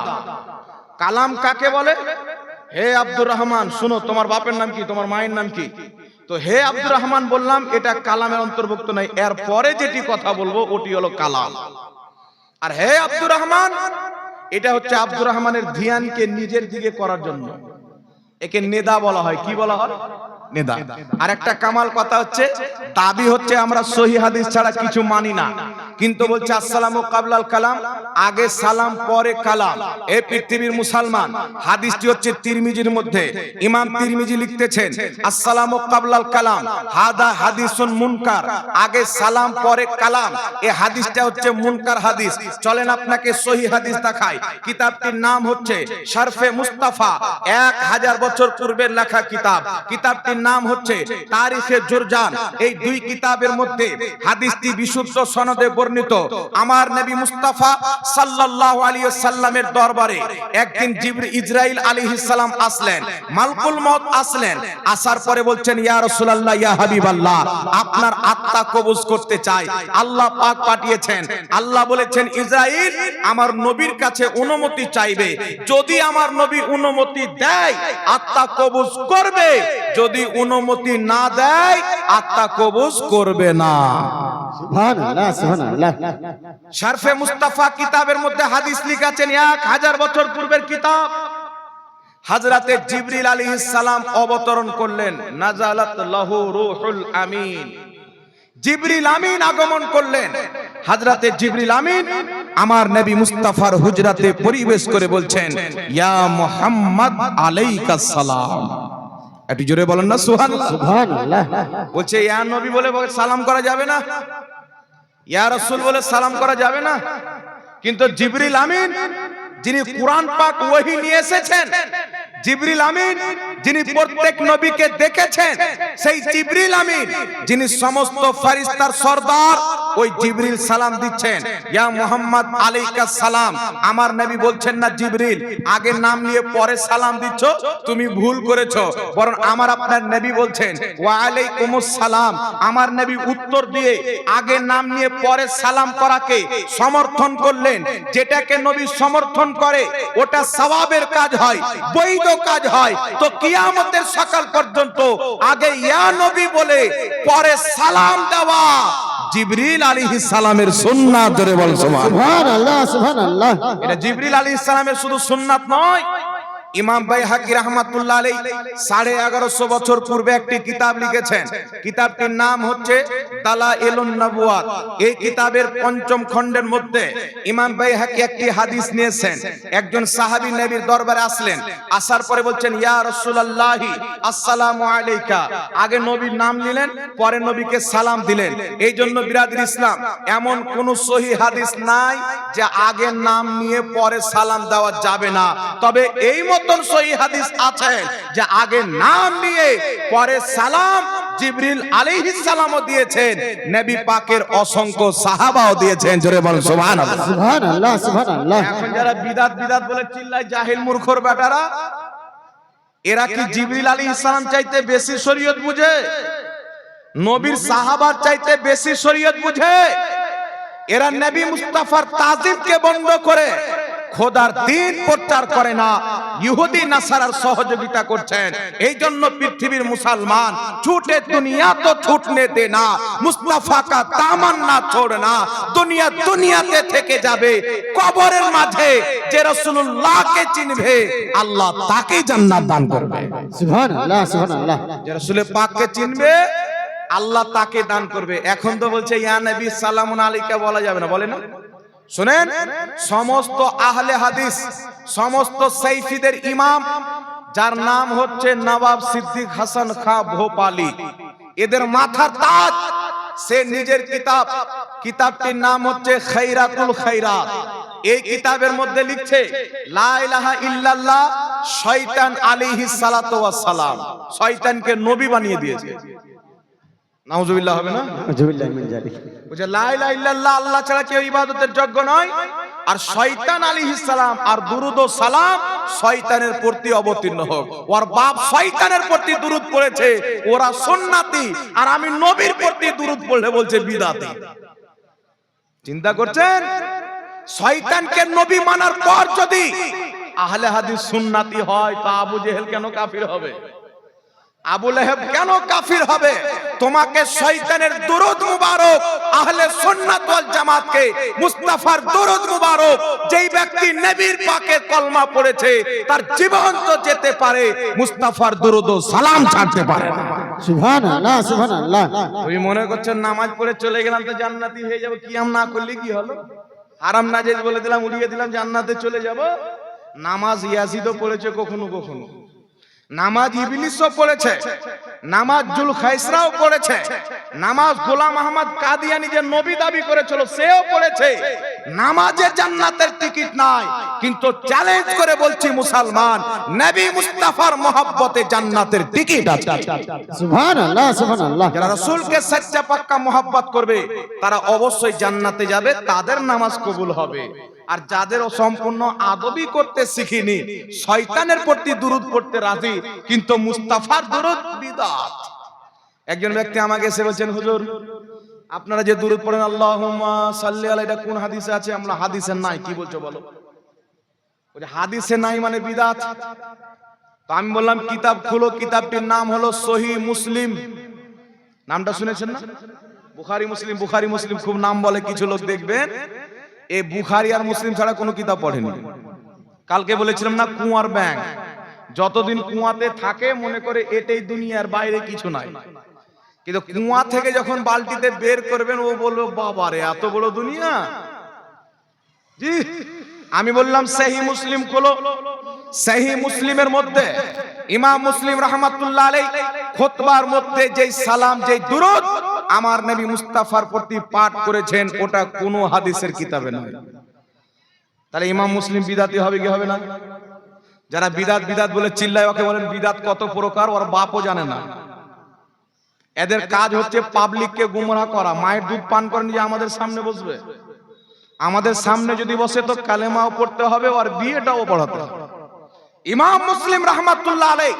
কালাম কাকে বলে হে আব্দুর রহমান শুনো তোমার বাপের নাম কি তোমার মায়ের নাম কি তো হে আব্দুর রহমান বললাম এটা কালামের অন্তর্ভুক্ত নাই এর পরে যেটি কথা বলবো ওটি হলো কালাম আর হে আব্দুর রহমান এটা হচ্ছে আব্দুর রহমানের ধ্যানকে নিজের দিকে করার জন্য একে নেদা বলা হয় কি বলা হয় নেদা আর একটা কামাল কথা হচ্ছে দাবি হচ্ছে আমরা সহিহ হাদিস ছাড়া কিছু মানি না কিন্তু বলছে আসসালামু কাবলাল কালাম আগে সালাম পরে কালাম এই পৃথিবীর মুসলমান হাদিসটি হচ্ছে তিরমিজির মধ্যে ইমাম তিরমিজি লিখতেছেন আসসালামু কাবলাল কালাম হাদা হাদিসুন মুনকার আগে সালাম পরে কালাম এই হাদিসটা হচ্ছে মুনকার হাদিস চলেন আপনাকে সহিহ হাদিস দেখাই কিতাবটির নাম হচ্ছে শরফে মুস্তাফা 1000 বছর পূর্বের লেখা কিতাব কিতাবটির নাম হচ্ছে তারিখে জুরজান এই দুই কিতাবের মধ্যে হাদিসটি বিশুদ্ধ সনদে বর্ণিত আমার নবী মুস্তাফা সাল্লাল্লাহু আলাইহি ওয়াসাল্লামের দরবারে একদিন ইসরাইল আলাইহিস সালাম আসলেন মালকুল মউত আসলেন আসার পরে বলছেন ইয়া রাসূলুল্লাহ ইয়া হাবিবাল্লাহ আপনার আত্মা কবজ করতে চাই আল্লাহ পাক পাঠিয়েছেন আল্লাহ বলেছেন ইসরাইল আমার নবীর কাছে অনুমতি চাইবে যদি আমার নবী অনুমতি দেয় আত্মা কবজ করবে যদি অনুমতি না দেয় আত্মা কবজ করবে না सुभान अल्लाह सुभान अल्लाह শরফে মুস্তাফা কিতাবের মধ্যে হাদিস লিখেছেন 1000 বছর পূর্বের কিতাব হযরতে জিবরিল আলাইহিস সালাম অবতরণ করলেন নাজালাত লাহু রূহুল আমিন জিবরিল আমিন আগমন করলেন হযরতে জিবরিল আমিন আমার নবী মুস্তাফার হুজরাতে পরিবেশ করে বলছেন ইয়া মুহাম্মদ আলাইকাস সালাম একটু জোরে বলেন না সুবহানাল্লাহ सुभान अल्लाह বলছে ইয়া নবী বলে সালাম করা যাবে না ইয়া রাসূল বলে সালাম করা যাবে না কিন্তু জিবরিল আমিন যিনি কুরআন পাক ওহী নিয়ে এসেছেন জিবরিল আমিন যিনি প্রত্যেক নবীকে দেখেছেন সেই জিবরিল আমিন যিনি সমস্ত ফেরেশতার সরদার ওই জিবরিল সালাম দিচ্ছেন ইয়া মুহাম্মদ আলাইকাস সালাম আমার নবী বলছেন না জিবরিল আগে নাম নিয়ে পরে সালাম দিচ্ছ তুমি ভুল করেছো বরং আমার আপনার নবী বলছেন ওয়া আলাইকুমুস সালাম আমার নবী উত্তর দিয়ে আগে নাম নিয়ে পরে সালাম করাকে সমর্থন করলেন যেটাকে নবী সমর্থন করে ওটা সওয়াবের কাজ হয় বৈধ কাজ হয় তো কিয়ামতের সকাল পর্যন্ত আগে ইয়া নবী বলে পরে সালাম দেওয়া জিবরিল আলাইহিস সালামের সুন্নাত ধরে বল সুবহানাল্লাহ सुभान अल्लाह এটা জিবরিল আলাইহিস সালামের শুধু সুন্নাত নয় ইমাম বাইহাকি রাহমাতুল্লাহ আলাইহি 1150 বছর পূর্বে একটি কিতাব লিখেছেন কিতাবটির নাম হচ্ছে দালাইলুন নবুয়াত এই কিতাবের পঞ্চম খণ্ডের মধ্যে ইমাম বাইহাকি একটি হাদিস নিয়েছেন একজন সাহাবী নবীর দরবারে আসলেন আসার পরে বলছেন ইয়া রাসূলুল্লাহি আসসালামু আলাইকা আগে নবীর নাম নিলেন পরে নবীকে সালাম দিলেন এইজন্য বিরাদর ইসলাম এমন কোন সহিহ হাদিস নাই যে আগে নাম নিয়ে পরে সালাম দেওয়া যাবে না তবে এই মতন সহিহ হাদিস আছে যে আগে নাম নিয়ে পরে সালাম জিবরিল আলাইহিস সালামও দিয়েছেন নবী পাকের অসংখ্য সাহাবাও দিয়েছেন জোরে বল সুবহানাল্লাহ सुभान अल्लाह सुभान अल्लाह এখন যারা বিদাত বলে চিল্লায় জাহিল মূর্খর বেটারা এরা কি জিবরিল আলাইহিস সালাম চাইতে বেশি শরীয়ত বুঝে নবীর সাহাবার চাইতে বেশি শরীয়ত বুঝে এরা নবী মুস্তাফার তাজিমকে বন্ধ করে খোদার দ্বীন প্রচার করে না ইহুদি নাসারার সহযোগিতা করছেন এইজন্য পৃথিবীর মুসলমান ছুটে দুনিয়া তো ছুটনে দেনা মুস্তাফা কা তামান্না छोड़ना দুনিয়া দুনিয়াতে থেকে যাবে কবরের মাঝে যে রাসূলুল্লাহকে চিনবে আল্লাহ তাকে জান্নাত দান করবে सुभान अल्लाह যে রাসূলের পাককে চিনবে আল্লাহ তাকে দান করবে এখন তো বলছে ইয়া নবী সালামুন আলাইকা বলা যাবে না বলে না শুনেন, সমস্ত আহলে হাদিস, সমস্ত সাইফিদের ইমাম, যার নাম হচ্ছে নবাব সিদ্দিক হাসান খাঁ ভোপালী, এদের মাথার তাজ, সে নিজের কিতাবটির নাম হচ্ছে খায়রাতুল খায়রাত। এই কিতাবের মধ্যে লিখছে লা ইলাহা ইল্লাল্লাহ শয়তান আলাইহিস সালাতু ওয়াস সালাম, শয়তানকে নবী বানিয়ে দিয়েছে। নাউজুবিল্লাহ হবে না? নাউজুবিল্লাহ মিন যালিক। বুঝে, লা ইলাহা ইল্লাল্লাহ আল্লাহ ছাড়া কেউ ইবাদতের যোগ্য নয়, আর শয়তান আলাইহিস সালাম আর দুরুদ ও সালাম শয়তানের প্রতি অবতীর্ণ হোক। ওর বাপ শয়তানের প্রতি দুরুদ পড়েছে, ওরা সুন্নাতি, আর আমি নবীর প্রতি দুরুদ পড়লে বলছে বিদাতি। চিন্তা করছেন, শয়তানকে নবী মানার পর যদি আহলে হাদিস সুন্নাতি হয়, তা আবু জেহেল কেন কাফির হবে? আবু লাহাব কেন কাফির হবে? তোমাকে শয়তানের দুরুদ মুবারক, আহলে সুন্নাত ওয়াল জামাতকে মুস্তাফার দুরুদ মুবারক, যেই ব্যক্তি নবীর পাকে কলমা পড়েছে তার জীবন তো যেতে পারে, মুস্তাফার দুরুদ ও সালাম ছাড়তে পারে না। সুবহানাল্লাহ সুবহানাল্লাহ। তুমি মনে করছেন নামাজ পড়ে চলে গেলাম তো জান্নাতি হয়ে যাব? কিয়াম না করলে কি হলো? হারাম নাজেজ বলে দিলাম, উড়িয়ে দিলাম, জান্নাতে চলে যাব? নামাজ ইয়াজিদও পড়েছে কখনো কখনো, নামাজ ইবলিসও পড়েছে, নামাজ জুল খাইসরাও পড়েছে, নামাজ গোলাম আহমদ কাদিয়ানি যে নবী দাবি করেছিল সেও পড়েছে। নামাজে জান্নাতের টিকিট নাই, কিন্তু চ্যালেঞ্জ করে বলছি মুসলমান, নবী মুস্তাফার মহব্বতে জান্নাতের টিকিট আছে। সুবহানাল্লাহ সুবহানাল্লাহ। যারা রাসূলকে সচ্চা পাক্কা মহব্বত করবে তারা অবশ্যই জান্নাতে যাবে, তাদের নামাজ কবুল হবে। আর যাদের সম্পূর্ণ আদবি করতে শিখিনি, শয়তানের প্রতি দুরুদ পড়তে রাজি, কিন্তু মুস্তাফার দুরুদ বিদআত। একজন ব্যক্তি আমাকে এসে বলছেন, হুজুর আপনারা যে দুরুদ পড়েন আল্লাহুম্মা সাল্লি আলাইহি, এটা কোন হাদিসে আছে? আমরা হাদিসে নাই। কি বলছো বলো? ওই হাদিসে নাই মানে বিদআত। তো আমি বললাম কিতাব খুলো, কিতাবটির নাম হলো সহিহ মুসলিম। নামটা শুনেছেন না? বুখারী মুসলিম, বুখারী মুসলিম খুব নাম বলে কিছু লোক, দেখবেন এই বুখারী আর মুসলিম ছাড়া কোনো কিতাব পড়েনি। কালকে বলেছিলাম না, কুয়ার ব্যাং, যতদিন কুয়াতে থাকে মনে করে এটাই দুনিয়ার, বাইরে কিছু নাই। কিন্তু কুয়া থেকে যখন বালতিতে বের করবেন ও বলবে বাবারে এত বড় দুনিয়া। জি, আমি বললাম সহিহ মুসলিম খোলো। সহিহ মুসলিমের মধ্যে ইমাম মুসলিম রাহমাতুল্লাহ আলাইহি খুতবার মধ্যে যেই সালাম, যেই দুরূদ আমার নবী মুস্তাফার প্রতি পাঠ করেছেন, ওটা কোনো হাদিসের কিতাবে নাই। তাহলে ইমাম মুসলিম বিদাতি হবে কি হবে না? যারা বিদাত বিদাত বলে চিল্লায়, ওকে বলেন বিদাত কত প্রকার, ওর বাপও জানে না। এদের কাজ হচ্ছে পাবলিককে গুমরাহ করা। মায়ের দুধ পান করে নিয়ে আমাদের সামনে বসবে, আমাদের সামনে যদি বসে তো কালেমাও পড়তে হবে আর বিয়েটাও পড়াতে হবে। ইমাম মুসলিম রাহমাতুল্লাহ আলাইহি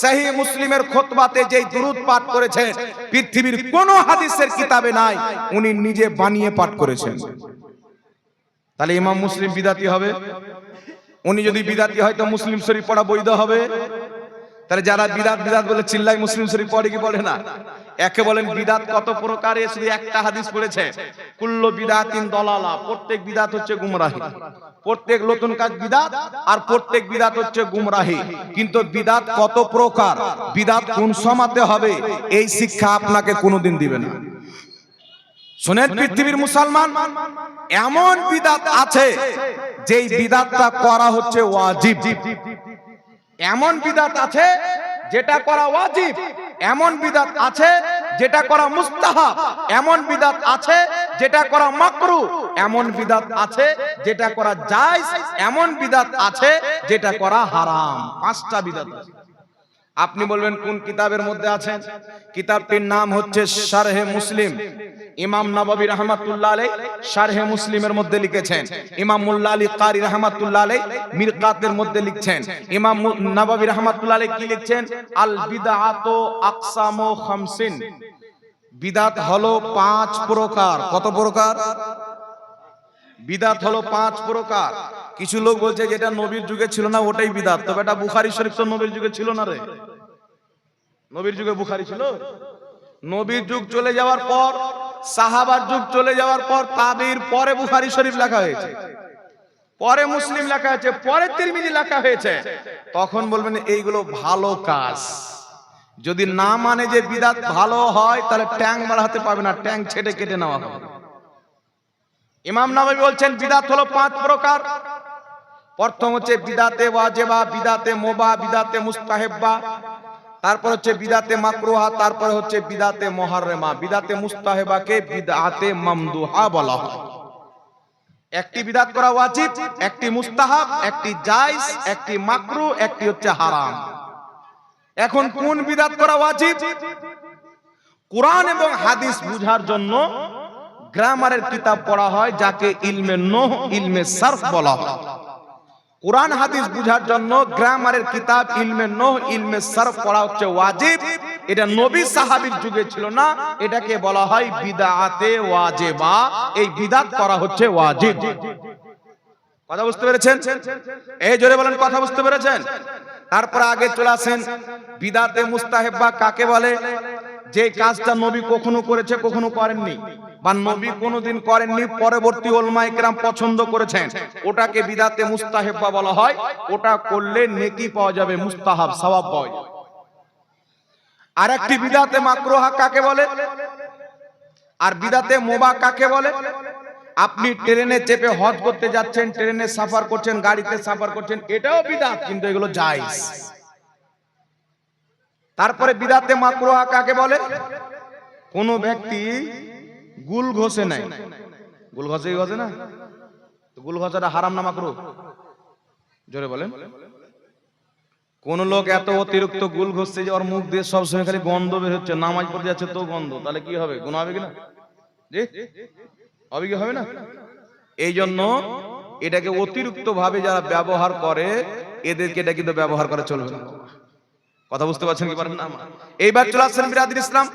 সহিহ মুসলিমের খুতবাতে যেই দুরূদ পাঠ করেছেন, পৃথিবীর কোন হাদিসের কিতাবে নাই, উনি নিজে বানিয়ে পাঠ করেছেন। তাহলে ইমাম মুসলিম বিদাতি হবে? উনি যদি বিদাতি হয় তো মুসলিম শরীফ পড়া বৈধ হবে? তাহলে যারা বিদাত বিদাত বলে চিল্লায়, মুসলিম শরীফ পড়ে কি পড়ে না? একে বলেন বিদাত কত প্রকার, এ শুধু একটা হাদিস পড়েছে, কুল্লু বিদাতিন দলালা, প্রত্যেক বিদাত হচ্ছে গুমরাহি, প্রত্যেক নতুন কাজ বিদাত, আর প্রত্যেক বিদাত হচ্ছে গুমরাহি। কিন্তু বিদাত কত প্রকার, বিদাত কোন সমাতে হবে, এই শিক্ষা আপনাকে কোনোদিন দিবে না। শুনেন পৃথিবীর মুসলমান, এমন বিদাত আছে যেই বিদাতটা করা হচ্ছে ওয়াজিব, এমন বিদাত আছে যেটা করা ওয়াজিব, এমন বিদাত আছে যেটা করা মুস্তাহাব, এমন বিদাত আছে যেটা করা মাকরুহ, এমন বিদাত আছে যেটা করা জায়েজ, এমন বিদাত আছে যেটা করা হারাম। পাঁচটা বিদাত আছে। আপনি বলবেন কোন কিতাবের মধ্যে আছেন? কিতাবটির নাম হচ্ছে শারহে মুসলিম। ইমাম নববী রাহমাতুল্লাহ আলাইহি শারহে মুসলিমের মধ্যে লিখেছেন। ইমাম মুল্লা আলী কারি রাহমাতুল্লাহ আলাইহি মিরকাতের মধ্যে লিখছেন। ইমাম নববী রাহমাতুল্লাহ আলাইহি কি লিখছেন? আল বিদআতু আকসামু খামসিন, বিদআত হলো 5 প্রকার। কত প্রকার? বিদআত হলো 5 প্রকার। কিছু লোক বলছে যেটা নবীর যুগে ছিল না ওটাই বিদআত। তবে এটা বুখারী শরীফ তো নবীর যুগে ছিল না রে। নবীর যুগে বুখারী ছিল? নবীর যুগ চলে যাওয়ার পর, সাহাবার যুগ চলে যাওয়ার পর, তাবির পরে বুখারী শরীফ লেখা হয়েছে, পরে মুসলিম লেখা হয়েছে, পরে তিরমিজি লেখা হয়েছে। তখন বলবেন এইগুলো ভালো কাজ। যদি না মানে যে বিদআত ভালো হয়, তাহলে ট্যাং বাড়াতে পারবে না, ট্যাং ছেটে কেটে নেওয়া হবে। ইমাম নাওয়াবী বলছেন বিদাত হলো 5 প্রকার। প্রথম হচ্ছে বিদাতে ওয়াজিবা, বিদাতে মুবাহ, বিদাতে মুস্তাহিব্বা, তারপর হচ্ছে বিদাতে মাকরুহা, তারপর হচ্ছে বিদাতে মুহাররামা। বিদাতে মুস্তাহিবাকে বিদআতে মামদুহা বলা হয়। একটি বিদাত করা ওয়াজিব, একটি মুস্তাহাব, একটি জায়েজ, একটি মাকরুহ, একটি হচ্ছে হারাম। এখন কোন বিদাত করা ওয়াজিব? কোরআন এবং হাদিস বুঝার জন্য গ্রামারের কিতাব পড়া হয়, যাকে ইলমে নহু, ইলমে সারফ বলা হয়। কোরআন হাদিস বুঝার জন্য গ্রামারের কিতাব ইলমে নহু, ইলমে সারফ পড়া হচ্ছে ওয়াজিব। এটা নবী সাহাবীর যুগে ছিল না, এটাকে বলা হয় বিদআতে ওয়াজিবা। এই বিদআত করা হচ্ছে ওয়াজিব। কথা বুঝতে পেরেছেন? এই জোরে বলেন, কথা বুঝতে পেরেছেন? তারপর আগে চলে আসেন বিদআতে মুস্তাহিব্বা কাকে বলে? যে কাজটা নবী কখনো করেছে, কখনো করেননি, বা নবী কোনোদিন করেননি, পরবর্তী উলামায়ে কেরাম পছন্দ করেছেন, ওটাকে বিদআতে মুস্তাহিব্বা বলা হয়। ওটা করলে নেকি পাওয়া যাবে, মুস্তাহাব সওয়াব পাওয়া যাবে। আর একটি বিদআতে মাকরুহা কাকে বলে? আর বিদআতে মুবাহ কাকে বলে? আপনি ট্রেনে চেপে হজ করতে যাচ্ছেন, ট্রেনে সফর করছেন, গাড়িতে সফর করছেন, এটাও বিদআত, কিন্তু এগুলো জায়েজ। তারপরে বিদআতে মাকরুহা কাকে বলে? কোন ব্যক্তি গুল ঘষে নাই, গুল ঘষে না, তো গুল ঘষাটা হারাম না মাকরুহ? জোরে বলেন। কোন লোক এত অতিরিক্ত গুল ঘষছে যে ওর মুখ দিয়ে সবসময় খালি গন্ধ বের হচ্ছে, নামাজ পড়ে যাচ্ছে তো গন্ধ, তাহলে কি হবে? গুনাহ হবে কিনা? জি হবে কি হবে না? এই জন্য এটাকে অতিরিক্ত ভাবে যারা ব্যবহার করে, এদেরকে এটা কিন্তু ব্যবহার করা চলবে না। কথা বুঝতে পারছেন কি পারেন না? এইবার চলে আসছেন বিরাদির ইসলাম,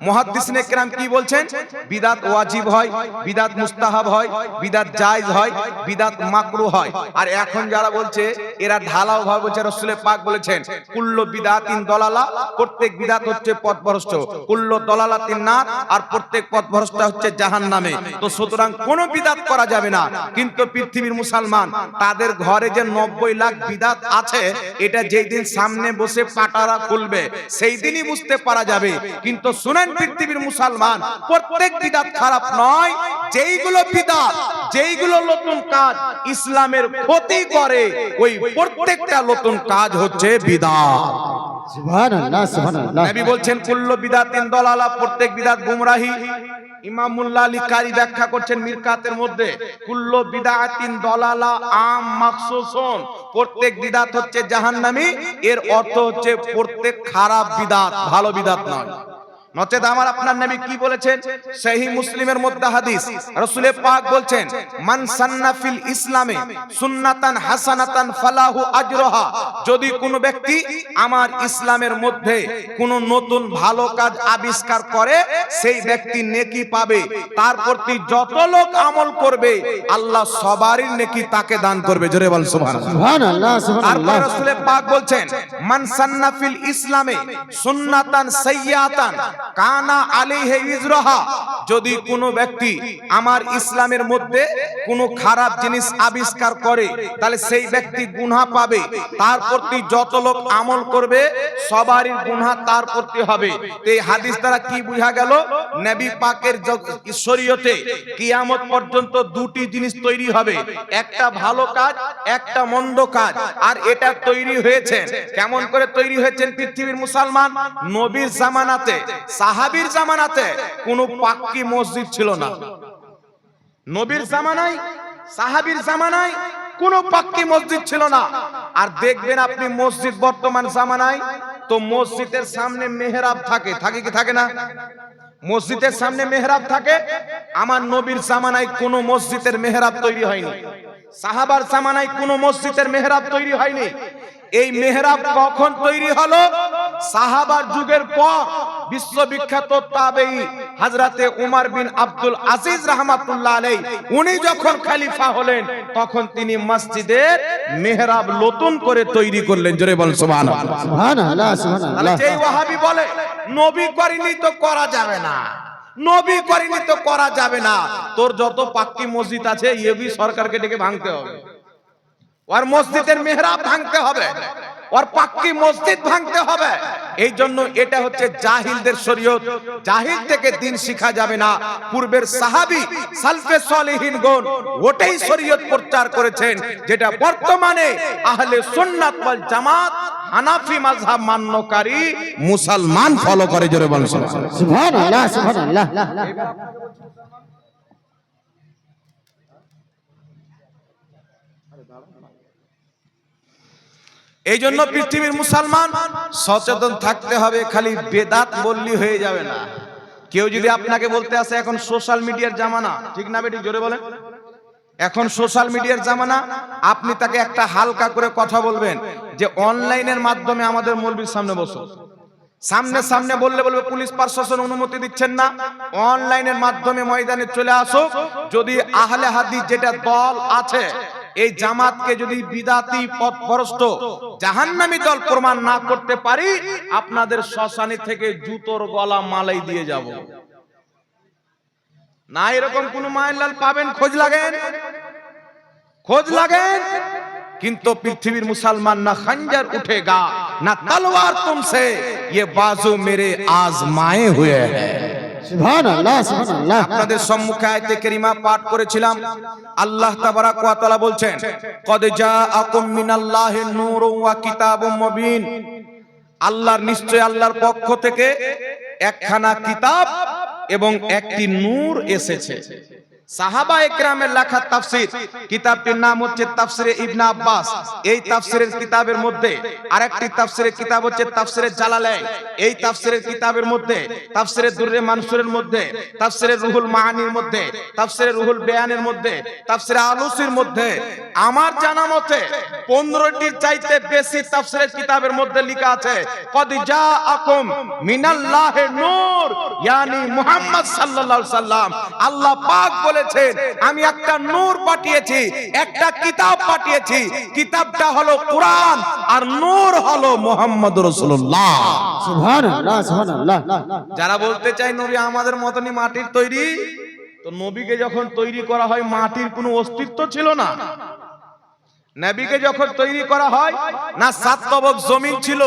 মুহাদ্দিসিনে কেরাম কি বলছেন? বিদাত ওয়াজিব হয়, বিদাত মুস্তাহাব হয়, বিদাত জায়েজ হয়, বিদাত মাকরুহ হয়। আর এখন যারা বলছে, এরা ঢালাও ভাবে বলছে, রাসূল পাক বলেছেন কুল্লু বিদাতিন দলালা, প্রত্যেক বিদাত হচ্ছে পথভ্রষ্ট, কুল্লু দলালাতিন নার, আর প্রত্যেক পথভ্রষ্ট হচ্ছে জাহান্নামে। তো সুতরাং কোনো বিদাত করা যাবে না। কিন্তু পৃথিবীর মুসলমান তাদের ঘরে যে 90 লাখ বিদাত আছে, এটা যেই দিন সামনে বসে পাটারা খুলবে সেই দিনই বুঝতে পারা যাবে। কিন্তু শুনেন পৃথিবীর মুসলমান, প্রত্যেক বিদআত খারাপ নয়। যেইগুলো বিদআত, যেইগুলো নতুন কাজ ইসলামের ক্ষতি করে, ওই প্রত্যেকটা নতুন কাজ হচ্ছে বিদআত। সুবহানাল্লাহ, সুবহানাল্লাহ। নবী বলছেন কুল্লু বিদআতিন দালালা, প্রত্যেক বিদআত গুমরাহি। ইমাম মুল্লা আলী কারি ব্যাখ্যা করছেন মিরকাতের মধ্যে, কুল্লু বিদআতিন দালালা আম মাখসুসুন, প্রত্যেক বিদআত হচ্ছে জাহান্নামী। এর অর্থ হচ্ছে প্রত্যেক খারাপ বিদআত, ভালো বিদআত নয়। নচেত আমার আপনার নবী কি বলেছেন? সহিহ মুসলিমের মধ্যে হাদিস, রাসূল পাক বলছেন মান সান্না ফিল ইসলামে সুন্নাতান হাসানাতান ফালাহু আজরুহা, যদি কোনো ব্যক্তি আমার ইসলামের মধ্যে কোনো নতুন ভালো কাজ আবিষ্কার করে, সেই ব্যক্তি নেকি পাবে। তার প্রতি যত লোক আমল করবে, আল্লাহ সবারই নেকি তাকে দান করবে। জোরে বল সুবহানাল্লাহ, সুবহানাল্লাহ, আর সুবহানাল্লাহ। রাসূল পাক বলছেন মান সান্না ফিল ইসলামে সুন্নাতান সাইয়্যাতান কানা আলাইহি ইজরাহা, যদি কোনো ব্যক্তি আমার ইসলামের মধ্যে কোনো খারাপ জিনিস আবিষ্কার করে, তাহলে সেই ব্যক্তি গুনাহ পাবে। তার প্রতি যত লোক আমল করবে, সবারই গুনাহ তার প্রতি হবে। এই হাদিস দ্বারা কি বোঝা গেল? নবী পাকের শরীয়তে কিয়ামত পর্যন্ত দুটি জিনিস তৈরি হবে, একটা ভালো কাজ, একটা মন্দ কাজ। আর এটা তৈরি হয়েছে কেমন করে তৈরি হয়েছে? পৃথিবীর মুসলমান নবীর জামানাতে, সাহাবীর জামানাতে কোনো পাক্কি মসজিদ ছিল না। নবীর জামানায়, সাহাবীর জামানায় কোনো পাক্কি মসজিদ ছিল না। আর দেখবেন আপনি মসজিদ বর্তমান জামানায়, তো মসজিদের সামনে মেহরাব থাকে, থাকে কি থাকে না? মসজিদের সামনে মেহরাব থাকে। আমার নবীর জামানায় কোনো মসজিদের মেহরাব তৈরি হয়নি, সাহাবার জামানায় কোনো মসজিদের মেহরাব তৈরি হয়নি। এই মেহরাব কখন তৈরি হলো? সাহাবার যুগের পর বিশ্ববিখ্যাত তাবেঈ হযরতে উমর বিন আব্দুল আজিজ রাহমাতুল্লাহ আলাইহি, উনি যখন খলিফা হলেন, তখন তিনি মসজিদের মেহরাব নতুন করে তৈরি করলেন। জোরে বল সুবহানাল্লাহ, সুবহানাল্লাহ, সুবহানাল্লাহ। যেই ওয়াহাবি বলে নবী করেনি তো করা যাবে না, নবী করেনি তো করা যাবে না, তোর যত পাক্কি মসজিদ আছে ইয়েবি সরকারকে ডেকে ভাঙতে হবে, ওর মসজিদের মেহরাব ভাঙতে হবে, ওর পাক্কি মসজিদ ভাঙতে হবে। এই জন্য এটা হচ্ছে জাহিলদের শরীয়ত। জাহিল থেকে দিন শিখা যাবে না। পূর্বের সাহাবী সালফে সালেহিনগণ ওটাই শরীয়ত প্রচার করেছেন, যেটা বর্তমানে আহলে সুন্নাত ওয়াল জামাত হানাফি মাযহাব মান্যকারী মুসলমান ফলো করে। জোরে বলুন সুবহানাল্লাহ, সুবহানাল্লাহ। এই জন্য পৃথিবীর মুসলমান সচেতন থাকতে হবে। খালি বেদাত বললি হয়ে যাবে না। কেউ যদি আপনাকে বলতে আসে এখন সোশ্যাল মিডিয়ার জামানা, ঠিক না বেটি? জোরে বলেন। এখন সোশ্যাল মিডিয়ার জামানা, আপনি তাকে একটা হালকা করে কথা বলবেন যে অনলাইনের মাধ্যমে আমাদের মৌলবীর সামনে বসো। সামনে সামনে বললে বলবে পুলিশ প্রশাসন অনুমতি দিচ্ছেন না, অনলাইনের মাধ্যমে ময়দানে চলে আসো। যদি আহলে হাদিস যেটা দল আছে, এই জামাতকে যদি বিদাতি পথভ্রষ্ট জাহান্নামী দল প্রমাণ না করতে পারি, আপনাদের শ্মশানি থেকে জুতোর গলা মালাই দিয়ে যাব না। এরকম কোন মাইলাল পাবেন? খোঁজ লাগেন, খোঁজ লাগেন। কিন্তু পৃথিবীর মুসলমান না খंजर उठेगा ना तलवार तुमसे, ये बाजू मेरे आजमाए हुए हैं। সুবহানাল্লাহ, সুবহানাল্লাহ। আপনাদের সম্মুখে আয়াতে কারিমা পাঠ করেছিলাম। আল্লাহ তাবারাক ওয়া তাআলা বলছেন, কদ জাআকুম মিনাল্লাহি নূরুন ওয়া কিতাবুম মুবিন। আল্লাহর নিশ্চয় আল্লাহর পক্ষ থেকে একখানা কিতাব এবং একটি নূর এসেছে। সাহাবায়ে কেরামের লেখা তাফসীর, কিতাবটির নাম হচ্ছে তাফসিরে ইবনে আব্বাস। এই তাফসিরের কিতাবের মধ্যে আরেকটি তাফসিরের কিতাব হচ্ছে তাফসিরে জালালাইন। এই তাফসিরের কিতাবের মধ্যে তাফসিরে দুররে মানসুরের মধ্যে, তাফসিরে রুহুল মাআনির মধ্যে, তাফসিরে রুহুল বায়ানের মধ্যে, তাফসিরে আলুসির মধ্যে আমার জানা মতে 15টির চাইতে বেশি তাফসিরের কিতাবের মধ্যে লেখা আছে কদ জাআকুম মিনাল্লাহি নূর, ইয়ানি মুহাম্মদ সাল্লাল্লাহু আলাইহি সাল্লাম। আল্লাহ পাক বলে আমি একটা নূর পাঠিয়েছি, একটা কিতাব পাঠিয়েছি। কিতাবটা হলো কোরআন আর নূর হলো মুহাম্মদুর রাসূলুল্লাহ। সুবহানাল্লাহ, সুবহানাল্লাহ। যারা বলতে চায় নবী আমাদের মতনই মাটির তৈরি, তো নবীকে যখন তৈরি করা হয় মাটির কোনো অস্তিত্ব ছিল না। নবীকে যখন তৈরি করা হয় না সাত তবক জমিন ছিল,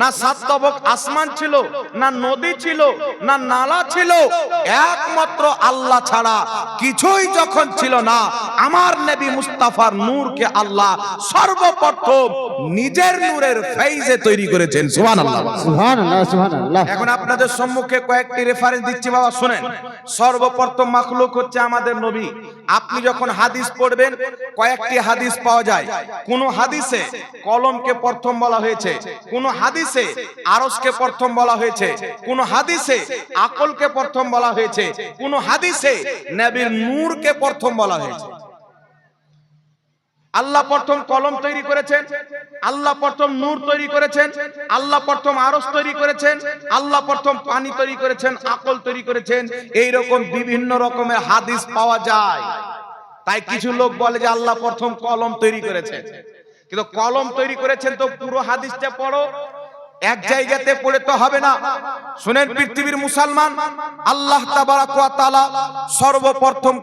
না সাত তবক আসমান ছিল, না নদী ছিল, না নালা ছিল। একমাত্র আল্লাহ ছাড়া কিছুই যখন ছিল না, আমার নবী মুস্তাফার নূরকে আল্লাহ সর্বপ্রথম নিজের নূরের ফেইজে তৈরি করেছেন। সুবহানাল্লাহ, সুবহানাল্লাহ, সুবহানাল্লাহ। এখন আপনাদের সম্মুখে কয়েকটি রেফারেন্স দিচ্ছি, বাবা শুনেন। সর্বপ্রথম মাখলুক হচ্ছে আমাদের নবী। আপনি যখন হাদিস পড়বেন কয়েকটি হাদিস পাওয়া যায়। কোন হাদিসে কলমকে প্রথম বলা হয়েছে, কোন হাদিসে আরশকে প্রথম বলা হয়েছে, কোন হাদিসে আকলকে প্রথম বলা হয়েছে, কোন হাদিসে নবীর নূরকে প্রথম বলা হয়েছে। আল্লাহ প্রথম কলম তৈরি করেছেন, আল্লাহ প্রথম নূর তৈরি করেছেন, আল্লাহ প্রথম আরশ তৈরি করেছেন, আল্লাহ প্রথম পানি তৈরি করেছেন, আকল তৈরি করেছেন। এই রকম বিভিন্ন রকমের হাদিস পাওয়া যায়। তাই কিছু লোক বলে যে আল্লাহ প্রথম কলম তৈরি করেছেন, কিন্তু কলম তৈরি করেছেন তো পুরো হাদিসটা পড়ো, এক জায়গাতে পড়ে তো হবে না। শুনেন পৃথিবীর মুসলমান, আল্লাহ তাবারাক ওয়া তাআলা সর্বপ্রথম